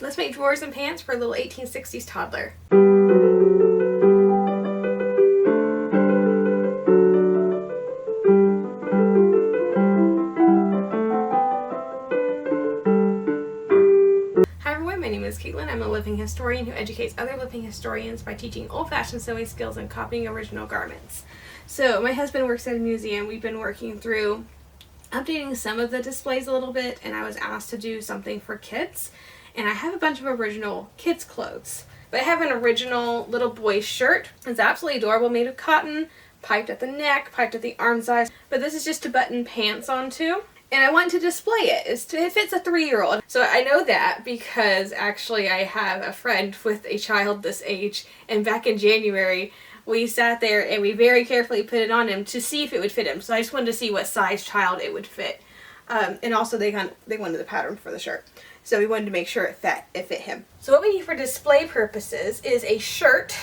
Let's make drawers and pants for a little 1860s toddler. Hi everyone, my name is Caitlin. I'm a living historian who educates other living historians by teaching old-fashioned sewing skills and copying original garments. So my husband works at a museum. We've been working through updating some of the displays a little bit, and I was asked to do something for kids. And I have a bunch of original kids clothes. But I have an original little boy's shirt. It's absolutely adorable, made of cotton, piped at the neck, piped at the arm size. But this is just to button pants onto. And I want to display it. It fits a 3-year-old. So I know that because actually I have a friend with a child this age. And back in January, we sat there and we very carefully put it on him to see if it would fit him. So I just wanted to see what size child it would fit. And also they wanted the pattern for the shirt. So we wanted to make sure it fit him. So what we need for display purposes is a shirt,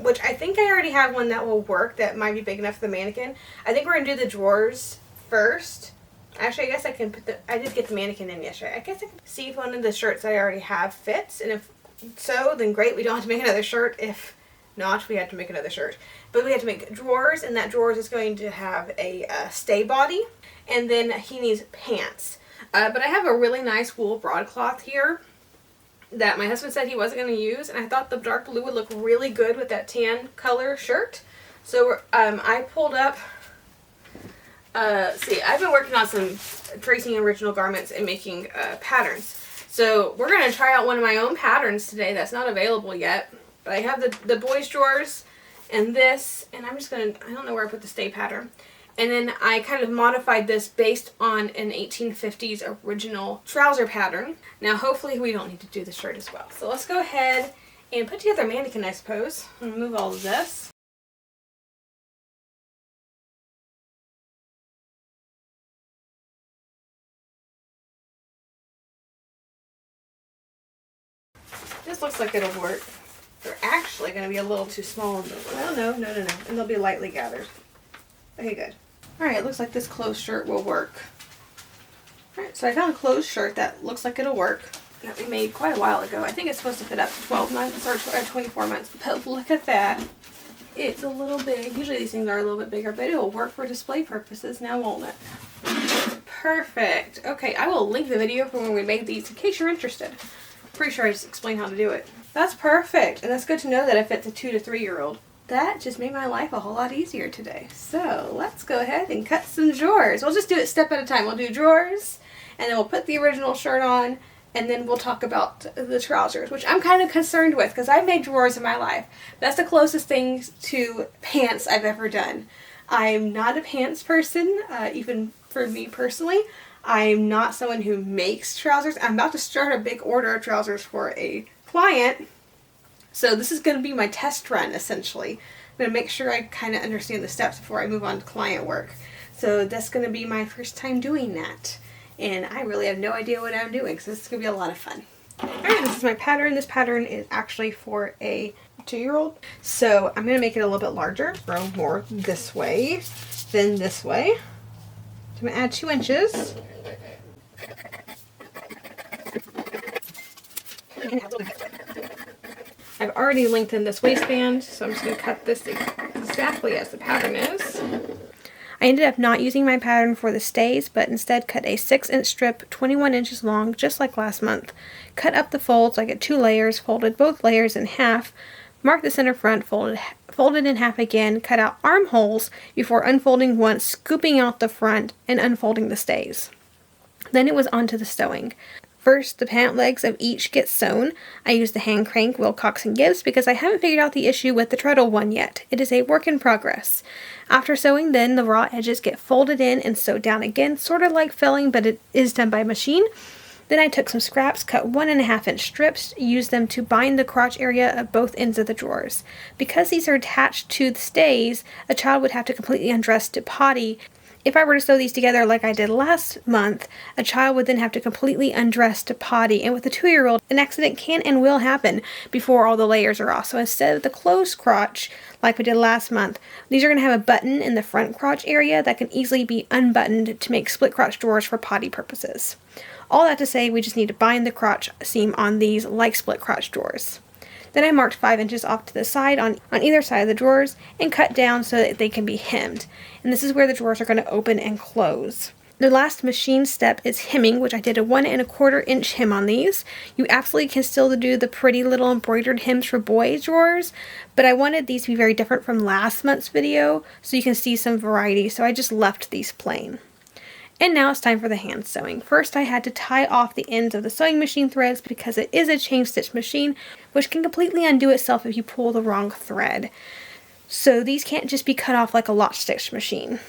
which I think I already have one that will work, that might be big enough for the mannequin. I think we're going to do the drawers first. Actually, I guess I can I did get the mannequin in yesterday. I guess I can see if one of the shirts I already have fits. And if so, then great, we don't have to make another shirt. If not, we have to make another shirt. But we have to make drawers, and that drawers is going to have a stay body. And then he needs pants. But I have a really nice wool broadcloth here that my husband said he wasn't going to use, and I thought the dark blue would look really good with that tan color shirt. So I pulled up, see, I've been working on some tracing original garments and making patterns. So we're going to try out one of my own patterns today that's not available yet. But I have the boys' drawers and this, and I'm just going to, I don't know where I put the stay pattern. And then I kind of modified this based on an 1850s original trouser pattern. Now hopefully we don't need to do the shirt as well. So let's go ahead and put together a mannequin, I suppose. Remove all of this. This looks like it'll work. They're actually going to be a little too small. Well, no. And they'll be lightly gathered. Okay, good. Alright, it looks like this closed shirt will work. Alright, so I found a closed shirt that looks like it'll work that we made quite a while ago. I think it's supposed to fit up to 12 months or 24 months. But look at that. It's a little big. Usually these things are a little bit bigger, but it'll work for display purposes now, won't it? Perfect. Okay, I will link the video for when we made these in case you're interested. Pretty sure I just explained how to do it. That's perfect. And that's good to know that it fits a 2 to 3-year-old. That just made my life a whole lot easier today. So let's go ahead and cut some drawers. We'll just do it step at a time. We'll do drawers, and then we'll put the original shirt on, and then we'll talk about the trousers, which I'm kind of concerned with because I've made drawers in my life. That's the closest thing to pants I've ever done. I'm not a pants person, even for me personally. I'm not someone who makes trousers. I'm about to start a big order of trousers for a client. So this is going to be my test run, essentially. I'm going to make sure I kind of understand the steps before I move on to client work. So that's going to be my first time doing that. And I really have no idea what I'm doing, so this is going to be a lot of fun. Alright, this is my pattern. This pattern is actually for a 2-year-old. So I'm going to make it a little bit larger. Go more this way than this way. So I'm going to add 2 inches. I've already lengthened this waistband, so I'm just going to cut this exactly as the pattern is. I ended up not using my pattern for the stays, but instead cut a 6-inch strip 21 inches long, just like last month. Cut up the folds. I get 2 layers, folded both layers in half, marked the center front, folded in half again, cut out armholes before unfolding once, scooping out the front, and unfolding the stays. Then it was on to the sewing. First, the pant legs of each get sewn. I use the hand crank Wilcox & Gibbs because I haven't figured out the issue with the treadle one yet. It is a work in progress. After sewing, then the raw edges get folded in and sewed down again, sort of like felling, but it is done by machine. Then I took some scraps, cut 1.5-inch strips, used them to bind the crotch area of both ends of the drawers. Because these are attached to the stays, a child would have to completely undress to potty. If I were to sew these together like I did last month, a child would then have to completely undress to potty, and with a 2-year-old, an accident can and will happen before all the layers are off. So instead of the closed crotch, like we did last month, these are going to have a button in the front crotch area that can easily be unbuttoned to make split crotch drawers for potty purposes. All that to say, we just need to bind the crotch seam on these like split crotch drawers. Then I marked 5 inches off to the side on either side of the drawers and cut down so that they can be hemmed. And this is where the drawers are going to open and close. The last machine step is hemming, which I did a 1 1/4 inch hem on these. You absolutely can still do the pretty little embroidered hems for boys drawers, but I wanted these to be very different from last month's video so you can see some variety, so I just left these plain. And now it's time for the hand sewing. First I had to tie off the ends of the sewing machine threads because it is a chain stitch machine, which can completely undo itself if you pull the wrong thread. So these can't just be cut off like a lock stitch machine.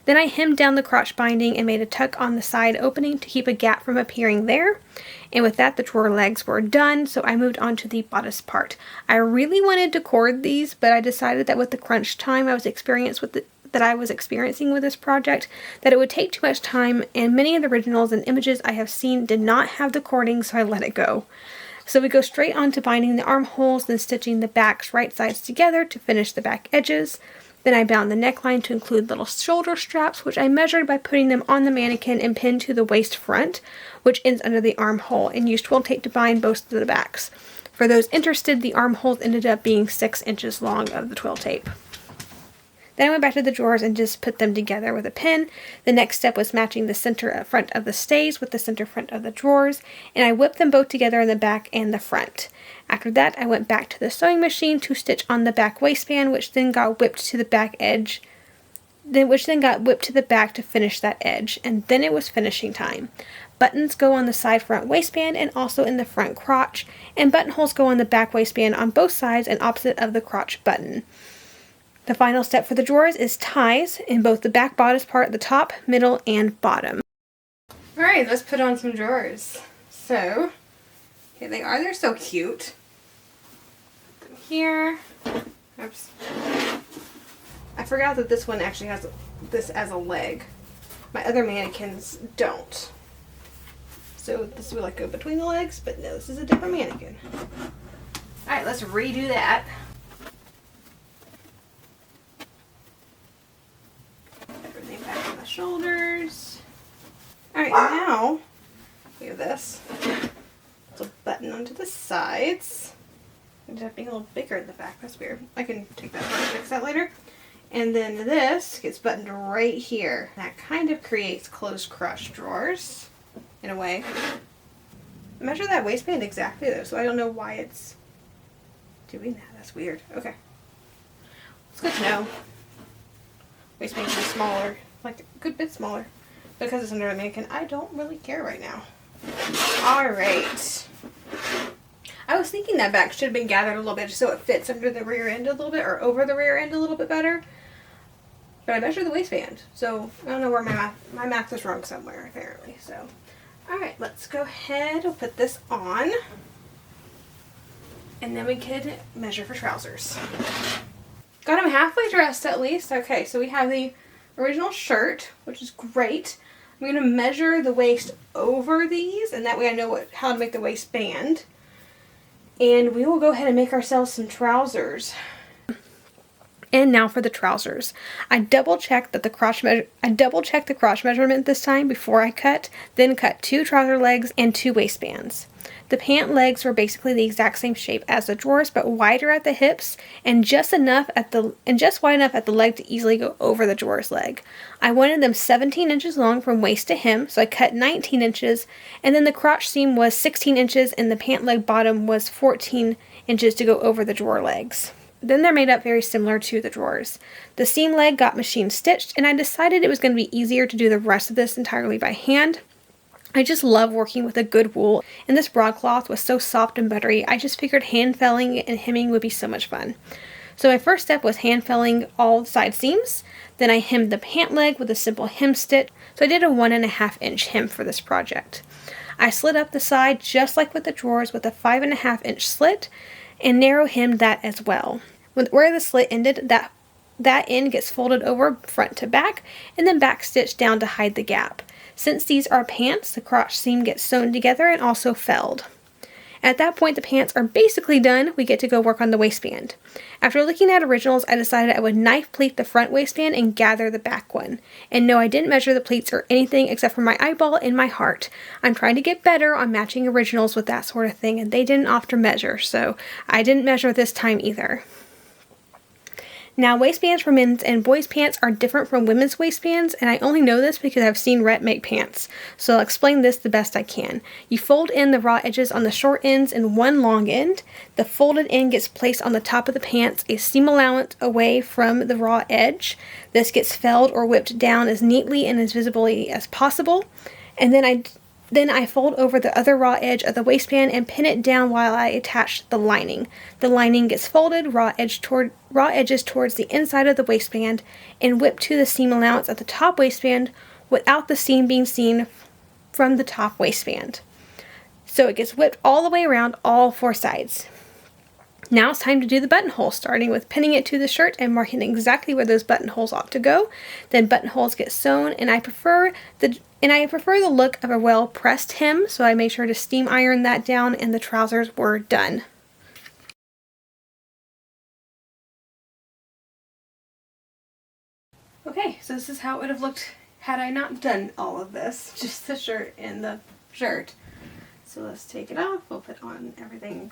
Then I hemmed down the crotch binding and made a tuck on the side opening to keep a gap from appearing there. And with that, the drawer legs were done, so I moved on to the bodice part. I really wanted to cord these, but I decided that with the crunch time I was experiencing with this project, that it would take too much time, and many of the originals and images I have seen did not have the cording, so I let it go. So we go straight on to binding the armholes, then stitching the backs right sides together to finish the back edges. Then I bound the neckline to include little shoulder straps, which I measured by putting them on the mannequin and pinned to the waist front, which ends under the armhole, and used twill tape to bind both of the backs. For those interested, the armholes ended up being 6 inches long of the twill tape. Then I went back to the drawers and just put them together with a pin. The next step was matching the center front of the stays with the center front of the drawers, and I whipped them both together in the back and the front. After that, I went back to the sewing machine to stitch on the back waistband, which then got whipped to the back edge, which then got whipped to the back to finish that edge, and then it was finishing time. Buttons go on the side front waistband and also in the front crotch, and buttonholes go on the back waistband on both sides and opposite of the crotch button. The final step for the drawers is ties in both the back bodice part at the top, middle, and bottom. Alright, let's put on some drawers. So, here they are. They're so cute. Put them here. Oops. I forgot that this one actually has this as a leg. My other mannequins don't. So this would like go between the legs, but no, this is a different mannequin. Alright, let's redo that. Shoulders. Alright, now we have this little button onto the sides. It ended up being a little bigger in the back. That's weird. I can take that apart and fix that later. And then this gets buttoned right here. That kind of creates closed crotch drawers in a way. I measured that waistband exactly though, so I don't know why it's doing that. That's weird. Okay. It's good to know. Waistband is smaller. Like a good bit smaller, because it's under a mannequin. I don't really care right now. Alright. I was thinking that back should have been gathered a little bit just so it fits under the rear end a little bit, or over the rear end a little bit better. But I measured the waistband, so I don't know where my math is wrong somewhere apparently. So, alright, let's go ahead and put this on. And then we could measure for trousers. Got them halfway dressed at least. Okay, so we have the original shirt, which is great. I'm going to measure the waist over these, and that way I know how to make the waistband. And we will go ahead and make ourselves some trousers. And now for the trousers. I double checked the crotch measurement this time before I cut, then cut 2 trouser legs and 2 waistbands. The pant legs were basically the exact same shape as the drawers, but wider at the hips and just wide enough at the leg to easily go over the drawer's leg. I wanted them 17 inches long from waist to hem, so I cut 19 inches, and then the crotch seam was 16 inches and the pant leg bottom was 14 inches to go over the drawer legs. Then they're made up very similar to the drawers. The seam leg got machine stitched, and I decided it was going to be easier to do the rest of this entirely by hand. I just love working with a good wool, and this broadcloth was so soft and buttery, I just figured hand felling and hemming would be so much fun. So my first step was hand felling all the side seams, then I hemmed the pant leg with a simple hem stitch, so I did a 1 1/2 inch hem for this project. I slit up the side just like with the drawers with a 5 1/2 inch slit, and narrow hemmed that as well. Where the slit ended, that end gets folded over front to back, and then back stitched down to hide the gap. Since these are pants, the crotch seam gets sewn together and also felled. At that point, the pants are basically done. We get to go work on the waistband. After looking at originals, I decided I would knife pleat the front waistband and gather the back one. And no, I didn't measure the pleats or anything except for my eyeball and my heart. I'm trying to get better on matching originals with that sort of thing, and they didn't offer measure, so I didn't measure this time either. Now, waistbands for men's and boys' pants are different from women's waistbands, and I only know this because I've seen Rhett make pants, so I'll explain this the best I can. You fold in the raw edges on the short ends and one long end. The folded end gets placed on the top of the pants, a seam allowance away from the raw edge. This gets felled or whipped down as neatly and as visibly as possible, and then I fold over the other raw edge of the waistband and pin it down while I attach the lining. The lining gets folded, raw edges towards the inside of the waistband, and whipped to the seam allowance at the top waistband without the seam being seen from the top waistband. So it gets whipped all the way around all four sides. Now it's time to do the buttonhole, starting with pinning it to the shirt and marking exactly where those buttonholes ought to go. Then buttonholes get sewn, and I prefer the look of a well-pressed hem, so I made sure to steam iron that down, and the trousers were done. Okay, so this is how it would have looked had I not done all of this, just the shirt and the shirt. So let's take it off. We'll put everything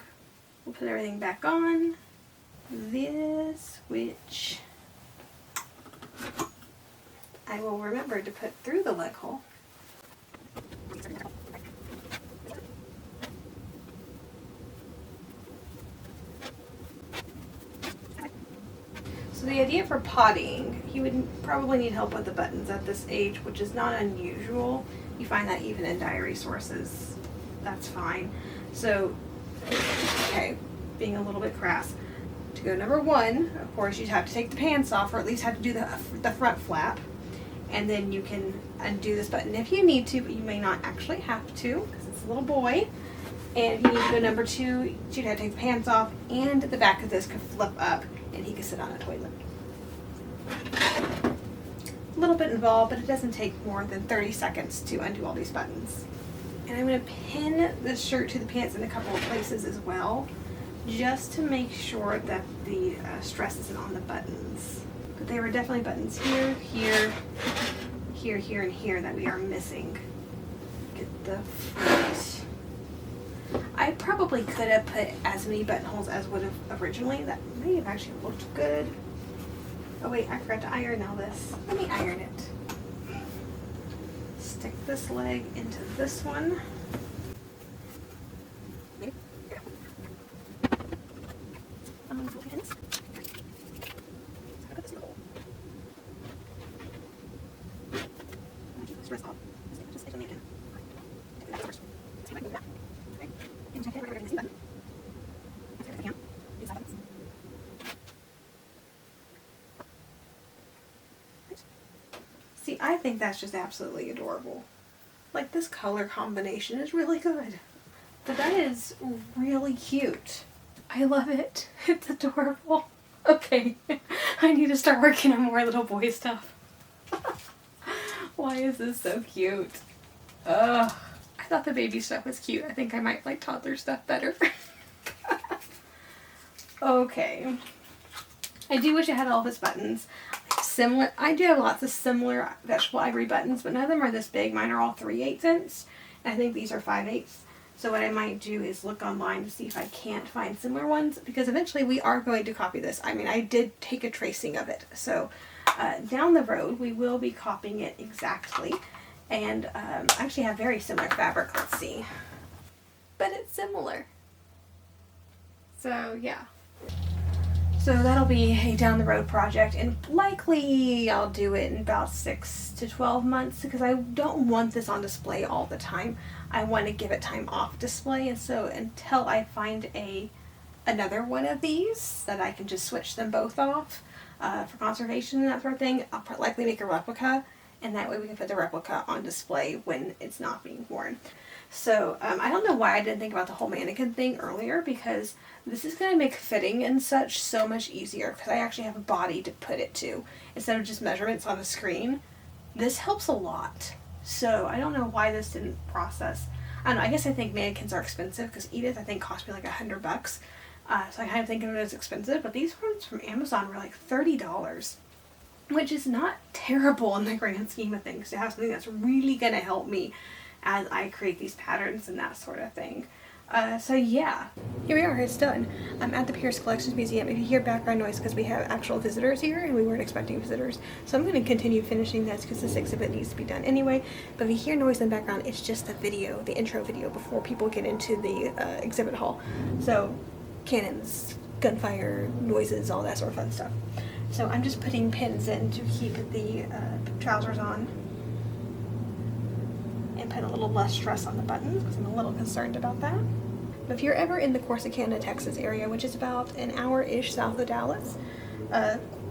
back on. This, which I will remember to put through the leg hole. So the idea for potting, he would probably need help with the buttons at this age, which is not unusual. You find that even in diary sources. That's fine. So, okay, being a little bit crass. To go number one, of course, you'd have to take the pants off, or at least have to do the front flap. And then you can undo this button if you need to, but you may not actually have to, because it's a little boy. And if you need to go number two, you'd have to take the pants off, and the back of this could flip up, and he could sit on a toilet. A little bit involved, but it doesn't take more than 30 seconds to undo all these buttons. And I'm going to pin this shirt to the pants in a couple of places as well, just to make sure that the stress isn't on the buttons. But there were definitely buttons here, here, here, here, and here that we are missing. Get the front. I probably could have put as many buttonholes as would have originally. That may have actually looked good. Oh wait, I forgot to iron all this. Let me iron it. Stick this leg into this one. See, I think that's just absolutely adorable. Like, this color combination is really good. But that is really cute. I love it. It's adorable. Okay, I need to start working on more little boy stuff. Why is this so cute? Ugh. I thought the baby stuff was cute. I think I might like toddler stuff better. Okay. I do wish I had all of his buttons. I do have lots of similar vegetable ivory buttons, but none of them are this big. Mine are all 3/8 inch. I think these are 5/8. So what I might do is look online to see if I can't find similar ones, because eventually we are going to copy this. I mean, I did take a tracing of it. So down the road, we will be copying it exactly. And I actually have very similar fabric. Let's see. But it's similar. So yeah. So that'll be a down the road project, and likely I'll do it in about 6 to 12 months, because I don't want this on display all the time. I want to give it time off display, and so until I find another one of these that I can just switch them both off for conservation and that sort of thing, I'll likely make a replica, and that way we can put the replica on display when it's not being worn. So I don't know why I didn't think about the whole mannequin thing earlier, because this is going to make fitting and such so much easier, because I actually have a body to put it to instead of just measurements on the screen. This helps a lot. So I don't know why this didn't process. I don't know, I guess I think mannequins are expensive because Edith, I think, cost me like $100. So I kind of think of it as expensive, but these ones from Amazon were like $30, which is not terrible in the grand scheme of things to have something that's really going to help me as I create these patterns and that sort of thing. So yeah, here we are, it's done. I'm at the Pierce Collections Museum. If you hear background noise, because we have actual visitors here and we weren't expecting visitors. So I'm going to continue finishing this because this exhibit needs to be done anyway. But if you hear noise in the background, it's just the video, the intro video before people get into the exhibit hall. So cannons, gunfire, noises, all that sort of fun stuff. So I'm just putting pins in to keep the trousers on. And put a little less stress on the buttons because I'm a little concerned about that. But if you're ever in the Corsicana, Texas area, which is about an hour-ish south of Dallas,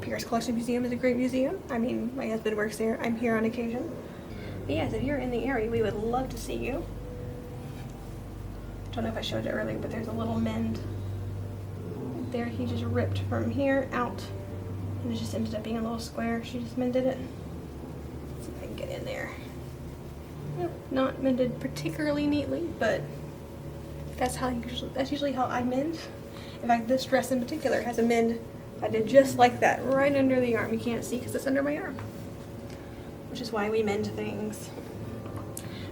Pierce Collection Museum is a great museum. I mean, my husband works there. I'm here on occasion. But yes, if you're in the area, we would love to see you. I don't know if I showed it earlier, but there's a little mend there. He just ripped from here out, and it just ended up being a little square. She just mended it. Let's see if I can get in there. Not mended particularly neatly, but that's usually how I mend. In fact, this dress in particular has a mend I did just like that, right under the arm. You can't see because it's under my arm, which is why we mend things.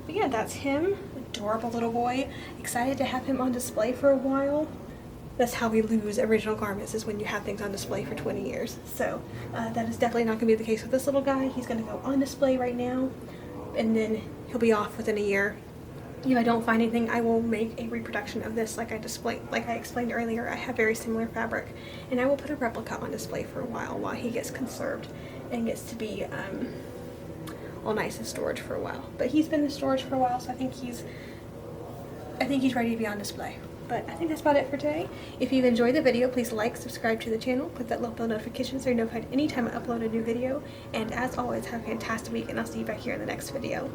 But yeah, that's him. Adorable little boy. Excited to have him on display for a while. That's how we lose original garments, is when you have things on display for 20 years. So that is definitely not going to be the case with this little guy. He's going to go on display right now, and then he'll be off within a year. If I don't find anything, I will make a reproduction of this like I explained earlier. I have very similar fabric, and I will put a replica on display for a while he gets conserved and gets to be all nice in storage for a while. But he's been in storage for a while, so I think he's ready to be on display. But I think that's about it for today. If you've enjoyed the video, please like, subscribe to the channel, click that little bell notification so you're notified anytime I upload a new video. And as always, have a fantastic week, and I'll see you back here in the next video.